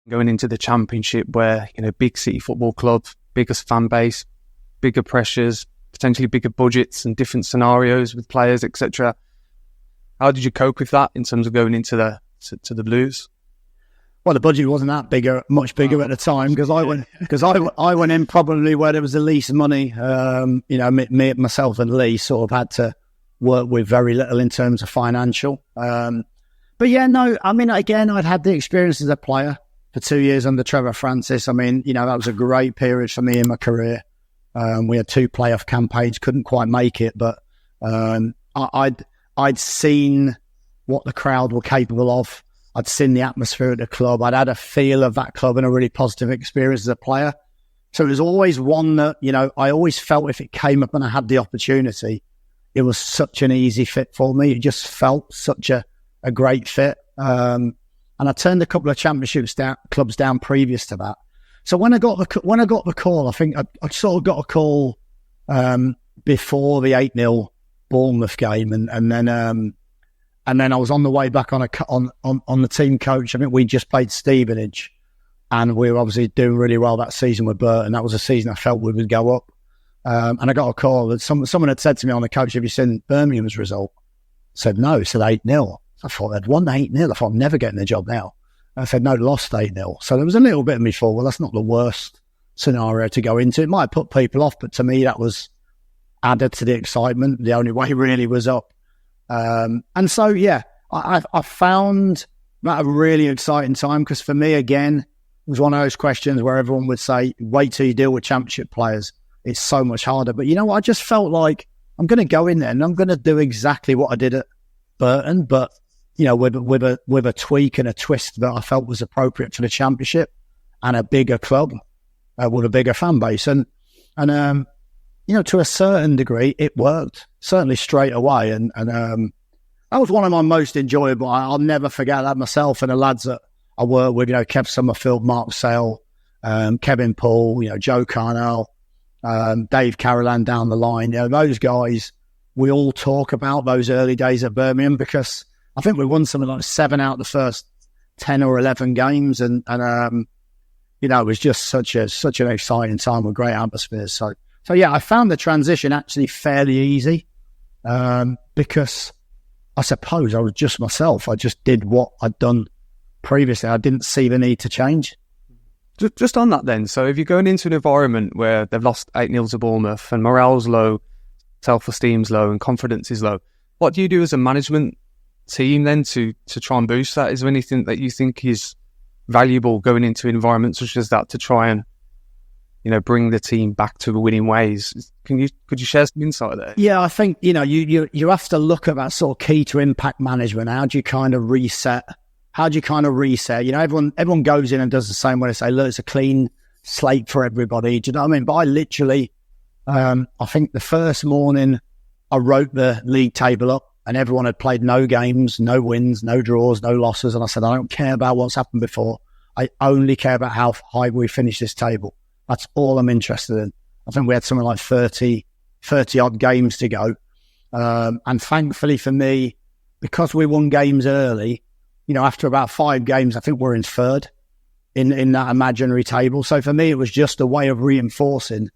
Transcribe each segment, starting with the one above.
going into the Championship where, big city football club, biggest fan base, bigger pressures, potentially bigger budgets and different scenarios with players, etc. How did you cope with that in terms of going into the Blues? Well, the budget wasn't that bigger, much bigger at the time, because I went in probably where there was the least money. Me, myself and Lee sort of had to work with very little in terms of financial. But yeah, no, I mean, again, I'd had the experience as a player for 2 years under Trevor Francis. I mean, that was a great period for me in my career. We had 2 playoff campaigns, couldn't quite make it, but I'd seen what the crowd were capable of. I'd seen the atmosphere at the club. I'd had a feel of that club and a really positive experience as a player. So it was always one that, I always felt if it came up and I had the opportunity, it was such an easy fit for me. It just felt such a great fit. And I turned a couple of clubs down previous to that. So when I got the call, I think I sort of got a call before the 8-0 Bournemouth game, and then I was on the way back on the team coach. I think we just played Stevenage, and we were obviously doing really well that season with Burton. That was a season I felt we would go up. And I got a call that someone had said to me on the coach, "Have you seen Birmingham's result?" I said, "No." He said 8-0. I thought they'd won 8-0. I thought I'm never getting the job now. I said, "No, lost 8-0. So there was a little bit of me thought, well, that's not the worst scenario to go into. It might put people off, but to me, that was added to the excitement. The only way really was up. And so, yeah, I found that a really exciting time, because for me, again, it was one of those questions where everyone would say, wait till you deal with Championship players. It's so much harder. But you know what? I just felt like I'm going to go in there and I'm going to do exactly what I did at Burton, but, with a tweak and a twist that I felt was appropriate for the Championship and a bigger club with a bigger fan base. And to a certain degree, it worked, certainly straight away. And that was one of my most enjoyable. I'll never forget that. Myself and the lads that I work with, Kev Summerfield, Mark Sale, Kevin Paul, Joe Carnell, Dave Carolan down the line. Those guys, we all talk about those early days at Birmingham, because I think we won something like 7 out of the first 10 or 11 games. And it was just such an exciting time with great atmospheres. So yeah, I found the transition actually fairly easy, because I suppose I was just myself. I just did what I'd done previously. I didn't see the need to change. Just on that then, so if you're going into an environment where they've lost 8-0 to Bournemouth and morale's low, self-esteem's low and confidence is low, what do you do as a management team then to try and boost that? Is there anything that you think is valuable going into environments such as that to try and bring the team back to the winning ways? Could you share some insight there? Yeah, I think, you have to look at that sort of key to impact management. How do you kind of reset? Everyone goes in and does the same way. They say, look, it's a clean slate for everybody. Do you know what I mean? But I literally, I think the first morning I wrote the league table up and everyone had played no games, no wins, no draws, no losses. And I said, I don't care about what's happened before. I only care about how high we finish this table. That's all I'm interested in. I think we had something like 30 odd games to go. And thankfully for me, because we won games early, after about 5 games, I think we're in third in that imaginary table. So for me, it was just a way of reinforcing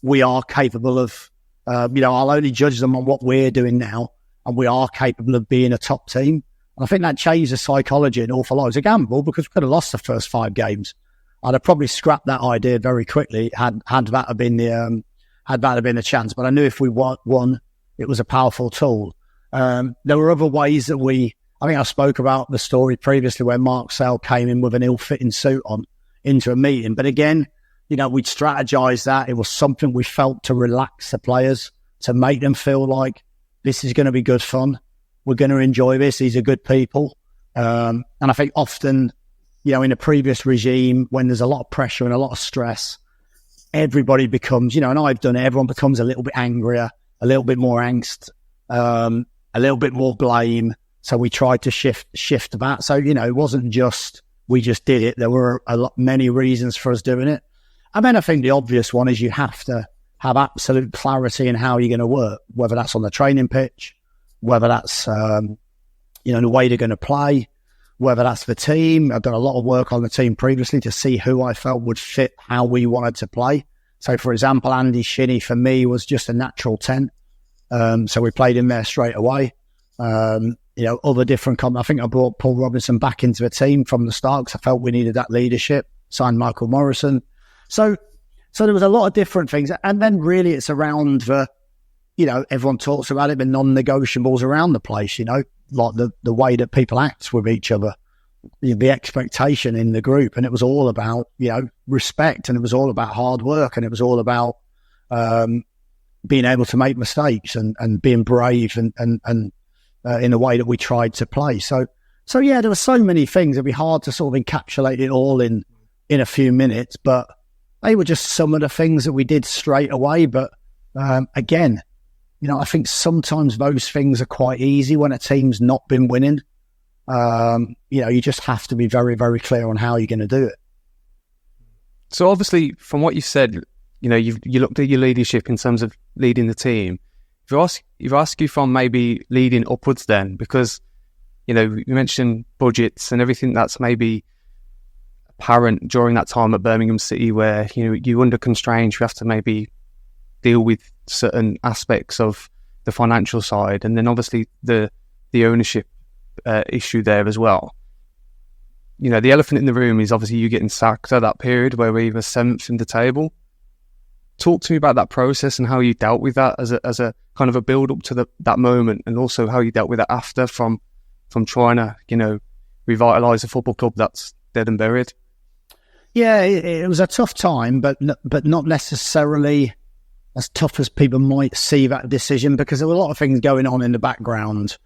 we are capable of, I'll only judge them on what we're doing now, and we are capable of being a top team. And I think that changed the psychology an awful lot. It was a gamble because we could have lost the first 5 games. I'd have probably scrapped that idea very quickly had that have been the chance. But I knew if we won, it was a powerful tool. There were other ways that I think I spoke about the story previously where Mark Sale came in with an ill-fitting suit on into a meeting. But again, we'd strategise that. It was something we felt to relax the players, to make them feel like this is going to be good fun. We're going to enjoy this. These are good people. And I think often, in a previous regime, when there's a lot of pressure and a lot of stress, everybody becomes, and I've done it, everyone becomes a little bit angrier, a little bit more angst, a little bit more blame. So we tried to shift that. So, it wasn't just, we just did it. There were many reasons for us doing it. And then I think the obvious one is you have to have absolute clarity in how you're going to work, whether that's on the training pitch, whether that's, the way they're going to play, whether that's the team. I've done a lot of work on the team previously to see who I felt would fit how we wanted to play. So, for example, Andy Shinnie for me was just a natural 10. So we played him there straight away. Other different I think I brought Paul Robinson back into the team from the start because I felt we needed that leadership. Signed Michael Morrison. So there was a lot of different things. And then really it's around the, everyone talks about it, the non-negotiables around the place, like the way that people act with each other, the expectation in the group. And it was all about, respect, and it was all about hard work, and it was all about being able to make mistakes and being brave and in the way that we tried to play. So yeah, there were so many things. It'd be hard to sort of encapsulate it all in a few minutes, but they were just some of the things that we did straight away. But again, I think sometimes those things are quite easy when a team's not been winning. You just have to be very, very clear on how you're going to do it. So obviously, from what you've said, you looked at your leadership in terms of leading the team. If I ask you from maybe leading upwards then, because, you mentioned budgets and everything that's maybe apparent during that time at Birmingham City where, you're under constraints, you have to maybe deal with certain aspects of the financial side, and then obviously the ownership issue there as well. The elephant in the room is obviously you getting sacked at that period where we were 7th in the table. Talk to me about that process and how you dealt with that as a kind of a build up to that moment, and also how you dealt with it after from trying to, revitalise a football club that's dead and buried. Yeah, it was a tough time, but not necessarily as tough as people might see that decision, because there were a lot of things going on in the background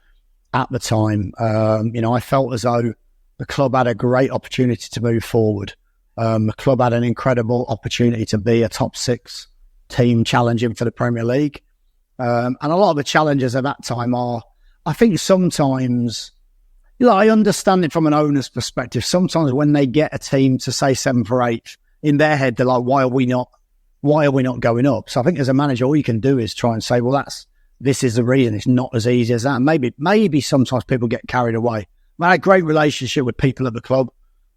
at the time. I felt as though the club had a great opportunity to move forward. The club had an incredible opportunity to be a top 6 team challenging for the Premier League. And a lot of the challenges at that time are, I think sometimes, I understand it from an owner's perspective. Sometimes when they get a team to say 7th or 8th, in their head, they're like, why are we not going up? So I think as a manager, all you can do is try and say, well, this is the reason. It's not as easy as that. Maybe sometimes people get carried away. I had a great relationship with people at the club.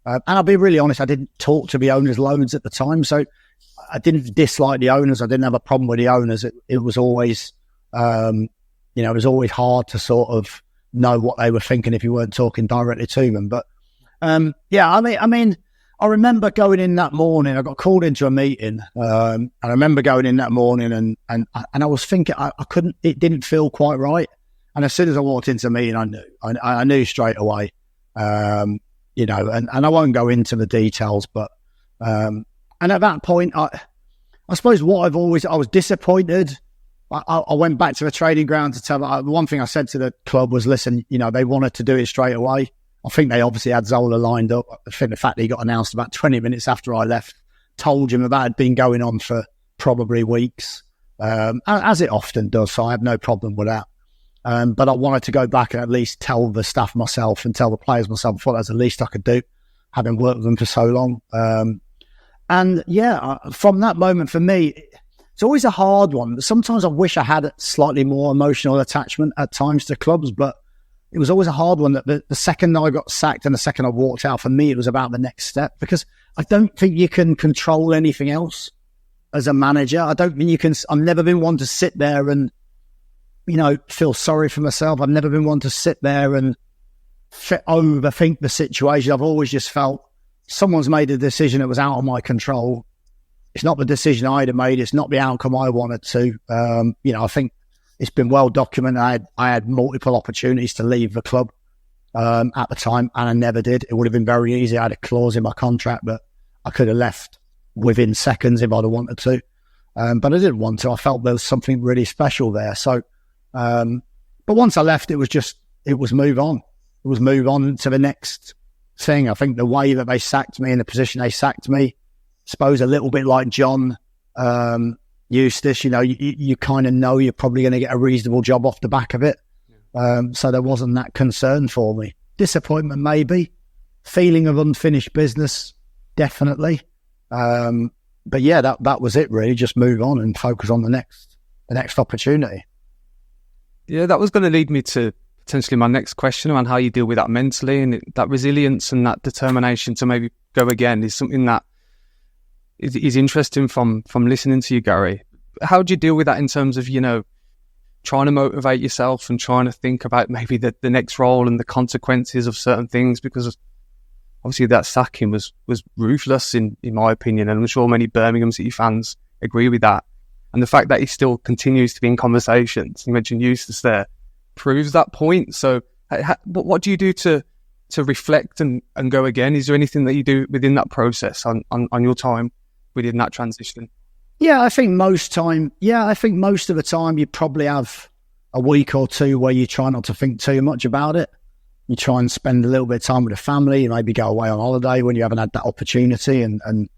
And I'll be really honest, I didn't talk to the owners loads at the time. So I didn't dislike the owners. I didn't have a problem with the owners. It was always, it was always hard to sort of know what they were thinking if you weren't talking directly to them. But I remember going in that morning. I got called into a meeting. And I remember going in that morning and I was thinking I couldn't. It didn't feel quite right. And as soon as I walked into the meeting, I knew straight away. And I won't go into the details, but and at that point, I suppose I was disappointed. I went back to the training ground to tell them. One thing I said to the club was, listen, they wanted to do it straight away. I think they obviously had Zola lined up. I think the fact that he got announced about 20 minutes after I left told him that had been going on for probably weeks, as it often does. So I have no problem with that. But I wanted to go back and at least tell the staff myself and tell the players myself. I thought that was the least I could do, having worked with them for so long. From that moment for me, it's always a hard one. Sometimes I wish I had a slightly more emotional attachment at times to clubs, but it was always a hard one that the second I got sacked and the second I walked out, for me, it was about the next step, because I don't think you can control anything else as a manager. I don't think you can. I've never been one to sit there and, feel sorry for myself. I've never been one to sit there and overthink the situation. I've always just felt someone's made a decision that was out of my control. It's not the decision I'd have made. It's not the outcome I wanted to. I think it's been well documented. I had multiple opportunities to leave the club at the time, and I never did. It would have been very easy. I had a clause in my contract, but I could have left within seconds if I'd have wanted to. But I didn't want to. I felt there was something really special there. So, but once I left, it was move on. It was move on to the next thing. I think the way that they sacked me in the position they sacked me, I suppose a little bit like John Eustace, you kind of know you're probably going to get a reasonable job off the back of it. So there wasn't that concern for me. Disappointment, maybe. Feeling of unfinished business, definitely. But yeah, that was it really. Just move on and focus on the next opportunity. Yeah, that was going to lead me to potentially my next question around how you deal with that mentally, and that resilience and that determination to maybe go again is something that is interesting from listening to you, Gary. How do you deal with that in terms of, trying to motivate yourself and trying to think about maybe the next role and the consequences of certain things? Because obviously that sacking was ruthless in my opinion, and I'm sure many Birmingham City fans agree with that. And the fact that he still continues to be in conversations, you mentioned Eustace there, proves that point. So what do you do to reflect and go again? Is there anything that you do within that process on your time within that transition? I think most of the time you probably have a week or two where you try not to think too much about it. You try and spend a little bit of time with the family, you maybe go away on holiday when you haven't had that opportunity and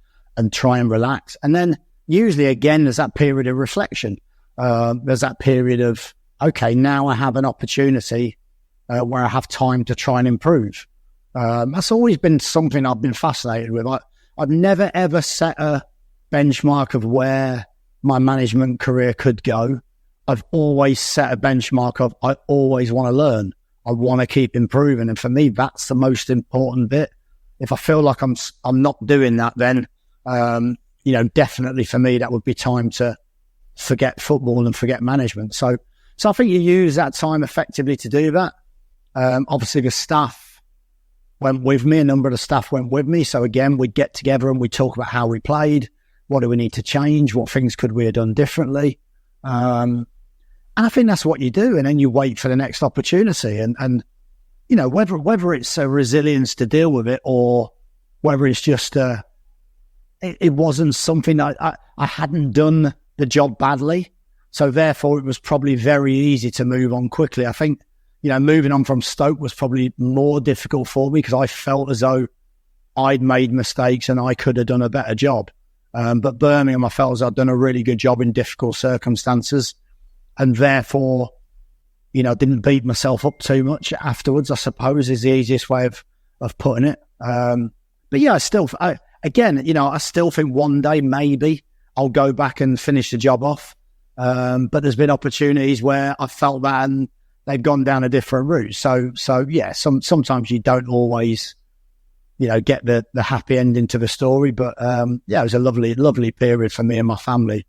try and relax. And then usually again, there's that period of reflection. There's that period of, okay, now I have an opportunity where I have time to try and improve. That's always been something I've been fascinated with. I've never ever set a benchmark of where my management career could go. I've always set a benchmark of I always want to learn. I want to keep improving. And for me, that's the most important bit. If I feel like I'm not doing that, then, definitely for me, that would be time to forget football and forget management. So I think you use that time effectively to do that. Obviously the staff went with me. A number of the staff went with me. So again, we'd get together and we'd talk about how we played. What do we need to change? What things could we have done differently? And I think that's what you do. And then you wait for the next opportunity. And whether it's a resilience to deal with it or whether it's just it wasn't something I hadn't done the job badly. So therefore, it was probably very easy to move on quickly. I think, moving on from Stoke was probably more difficult for me because I felt as though I'd made mistakes and I could have done a better job. But Birmingham, I felt as I'd done a really good job in difficult circumstances, and therefore, didn't beat myself up too much afterwards, I suppose is the easiest way of putting it. But yeah, I still think one day maybe I'll go back and finish the job off. But there's been opportunities where I felt that and they've gone down a different route. So yeah, sometimes you don't always get the happy ending to the story. But it was a lovely, lovely period for me and my family.